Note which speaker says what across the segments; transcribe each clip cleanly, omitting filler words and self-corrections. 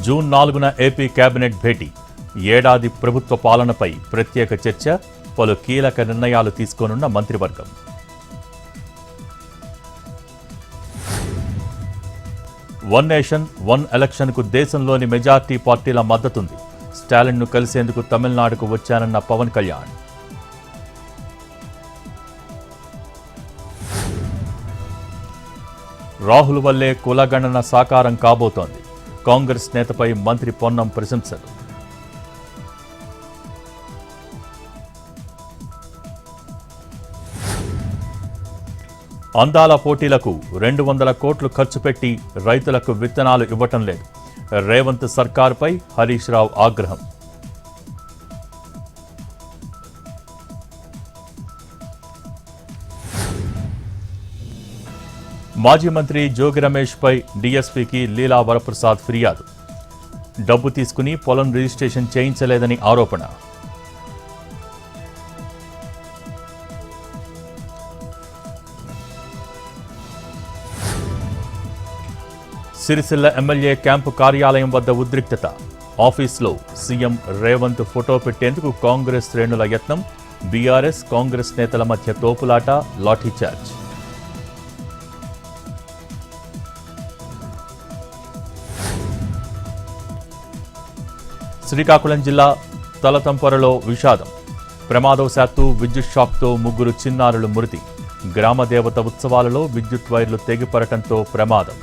Speaker 1: June 4న AP cabinet భేటీ. ఏడాది ప్రభుత్వ పాలనపై ప్రత్యేక చర్చ, పలు కీలక నిర్ణయాలు తీసుకోనున్న మంత్రివర్గం. వన్ నేషన్ వన్ ఎలక్షన్కు దేశంలోని మెజార్టీ పార్టీల మద్దతుంది. స్టాలిన్ను కలిసేందుకు తమిళనాడుకు వచ్చానన్న పవన్ కళ్యాణ్. రాహుల్ వల్లే కులగణన సాకారం కాబోతోంది. కాంగ్రెస్ నేతపై మంత్రి పొన్నం ప్రశంసలు. అందాల పోటీలకు 200 కోట్లు ఖర్చు పెట్టి రైతులకు విత్తనాలు ఇవ్వటం లేదు. రేవంత్ సర్కార్పై హరీష్ రావు ఆగ్రహం. మాజీ మంత్రి జోగి రమేష్పై డీఎస్పీకి లీలా వరప్రసాద్ ఫిర్యాదు. డబ్బు తీసుకుని పొలం రిజిస్ట్రేషన్ చేయించలేదని ఆరోపణ. సిరిసిల్ల ఎమ్మెల్యే క్యాంపు కార్యాలయం వద్ద ఉద్రిక్తత. ఆఫీస్లో సీఎం రేవంత్ ఫోటో పెట్టేందుకు కాంగ్రెస్ శ్రేణుల యత్నం. బీఆర్ఎస్ కాంగ్రెస్ నేతల మధ్య తోపులాట, లాఠీచార్జ్. శ్రీకాకుళం జిల్లా తలతంపరలో విషాదం. ప్రమాదవశాత్తు విద్యుత్ షాక్తో 3 చిన్నారులు మృతి. గ్రామదేవత ఉత్సవాలలో విద్యుత్ వైర్లు తెగిపడటంతో ప్రమాదం.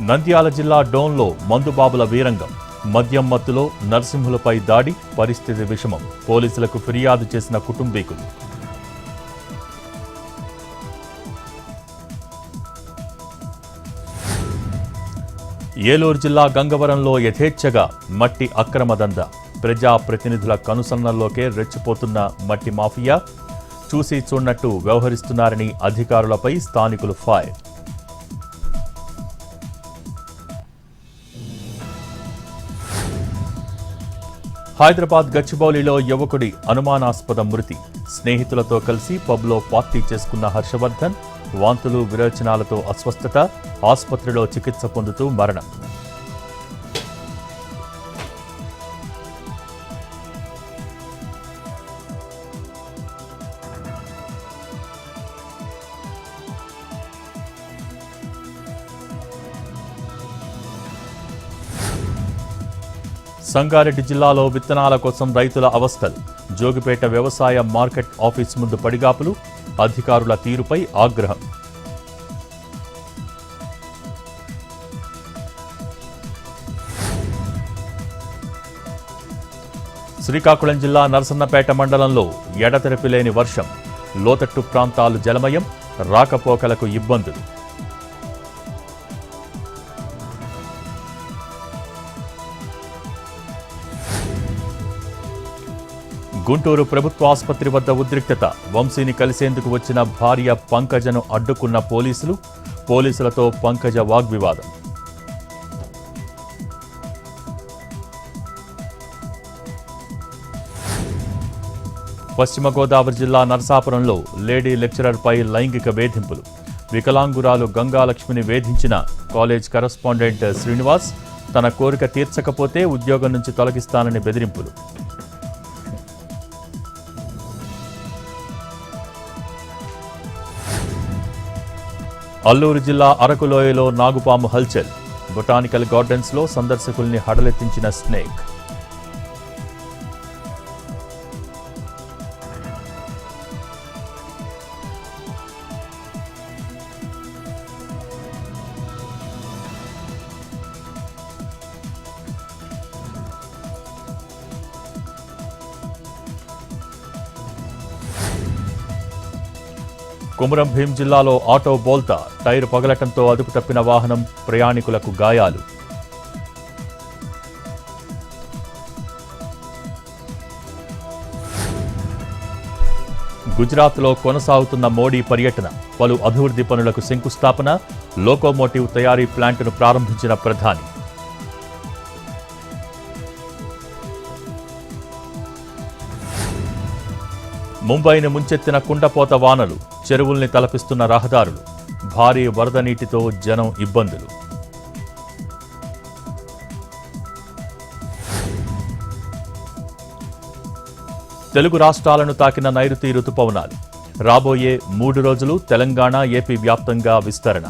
Speaker 1: నంద్యాల జిల్లా డోన్లో మందుబాబుల వీరంగం. మద్యం మత్తులో నర్సింహులపై దాడి, పరిస్థితి విషమం. పోలీసులకు ఫిర్యాదు చేసిన కుటుంబీకులు. ఏలూరు జిల్లా గంగవరంలో యథేచ్ఛగా మట్టి అక్రమ దందా. ప్రజాప్రతినిధుల కనుసన్నల్లోకే రెచ్చిపోతున్న మట్టి మాఫియా. చూసి చూడనట్టు వ్యవహరిస్తున్నారని అధికారులపై స్థానికులు ఫైర్. హైదరాబాద్ గచ్చిబౌలిలో యువకుడి అనుమానాస్పద మృతి. స్నేహితులతో కలిసి పబ్లో పార్టీ చేసుకున్న హర్షవర్ధన్ వాంతులు, విరోచనాలతో అస్వస్థత. ఆసుపత్రిలో చికిత్స పొందుతూ మరణం. సంగారెడ్డి జిల్లాలో విత్తనాల కోసం రైతుల అవస్థలు. జోగిపేట వ్యవసాయ మార్కెట్ ఆఫీస్ ముందు పడిగాపులు. అధికారుల తీరుపై ఆగ్రహం. శ్రీకాకుళం జిల్లా నరసన్నపేట మండలంలో ఎడతెరపి లేని వర్షం. లోతట్టు ప్రాంతాలు జలమయం, రాకపోకలకు ఇబ్బందులు. గుంటూరు ప్రభుత్వ ఆసుపత్రి వద్ద ఉద్రిక్తత. వంశీని కలిసేందుకు వచ్చిన భార్య పంకజను అడ్డుకున్న పోలీసులు. పోలీసులతో పంకజ వాగ్వివాదం. పశ్చిమ గోదావరి జిల్లా నరసాపురంలో లేడీ లెక్చరర్పై లైంగిక వేధింపులు. వికలాంగురాలు గంగాలక్ష్మిని వేధించిన కాలేజ్ కరస్పాండెంట్ శ్రీనివాస్. తన కోరిక తీర్చకపోతే ఉద్యోగం నుంచి తొలగిస్తానని బెదిరింపులు. అల్లూరు జిల్లా అరకులోయలో నాగుపాము హల్చల్. బొటానికల్ గార్డెన్స్లో సందర్శకుల్ని హడలెత్తించిన స్నేక్. కొమురం భీం జిల్లాలో ఆటో బోల్తా. టైరు పగలటంతో అదుపు తప్పిన వాహనం. ప్రయాణికులకు గాయాలు. గుజరాత్లో కొనసాగుతున్న మోడీ పర్యటన. పలు అభివృద్ధి పనులకు శంకుస్థాపన. లోకోమోటివ్ తయారీ ప్లాంట్ను ప్రారంభించిన ప్రధాని. ముంబైని ముంచెత్తిన కుండపోత వానలు, చెరువుల్ని తలపిస్తున్న రహదారులు, భారీ వరద నీటితో జనం ఇబ్బందులు. తెలుగు రాష్ట్రాలను తాకిన నైరుతి రుతుపవనాలు. రాబోయే 3 రోజులు తెలంగాణ, ఏపీ వ్యాప్తంగా విస్తరణ.